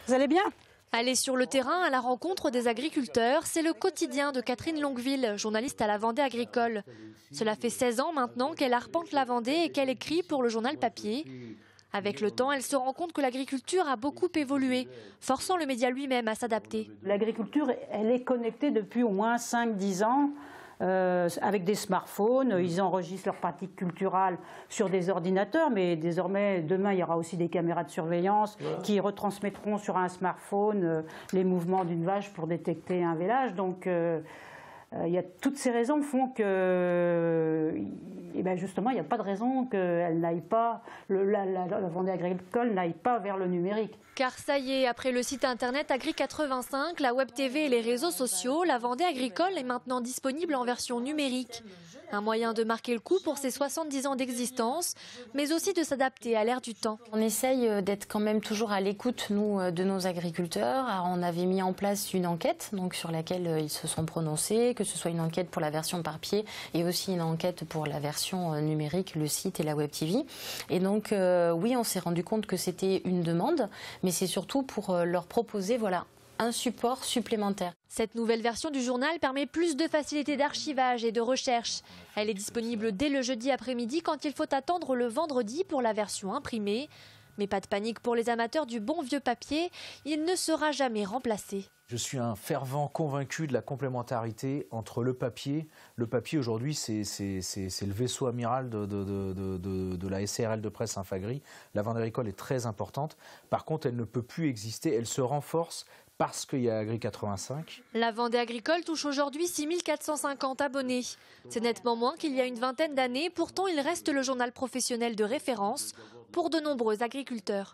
Vous allez bien? Aller sur le terrain à la rencontre des agriculteurs, c'est le quotidien de Catherine Longueville, journaliste à la Vendée Agricole. Cela fait 16 ans maintenant qu'elle arpente la Vendée et qu'elle écrit pour le journal papier. Avec le temps, elle se rend compte que l'agriculture a beaucoup évolué, forçant le média lui-même à s'adapter. L'agriculture, elle est connectée depuis au moins 5-10 ans. Avec des smartphones, ils enregistrent leurs pratiques culturales sur des ordinateurs, mais désormais, demain, il y aura aussi des caméras de surveillance qui retransmettront sur un smartphone les mouvements d'une vache pour détecter un village. Donc, toutes ces raisons font que, justement, il n'y a pas de raison qu'elle n'aille pas, la Vendée Agricole n'aille pas vers le numérique. Car ça y est, après le site internet Agri85, la web TV et les réseaux sociaux, la Vendée Agricole est maintenant disponible en version numérique. Un moyen de marquer le coup pour ses 70 ans d'existence, mais aussi de s'adapter à l'ère du temps. On essaye d'être quand même toujours à l'écoute, nous, de nos agriculteurs. Alors, on avait mis en place une enquête donc, sur laquelle ils se sont prononcés, que ce soit une enquête pour la version papier et aussi une enquête pour la version numérique, le site et la web TV. Et donc, oui, on s'est rendu compte que c'était une demande, mais c'est surtout pour leur proposer, voilà, un support supplémentaire. Cette nouvelle version du journal permet plus de facilité d'archivage et de recherche. Elle est disponible dès le jeudi après-midi quand il faut attendre le vendredi pour la version imprimée. Mais pas de panique pour les amateurs du bon vieux papier, il ne sera jamais remplacé. Je suis un fervent convaincu de la complémentarité entre le papier. Le papier aujourd'hui, c'est le vaisseau amiral de la SARL de presse Infagri. La Vendée Agricole est très importante. Par contre, elle ne peut plus exister. Elle se renforce parce qu'il y a Agri85. La Vendée Agricole touche aujourd'hui 6450 abonnés. C'est nettement moins qu'il y a une vingtaine d'années. Pourtant, il reste le journal professionnel de référence pour de nombreux agriculteurs.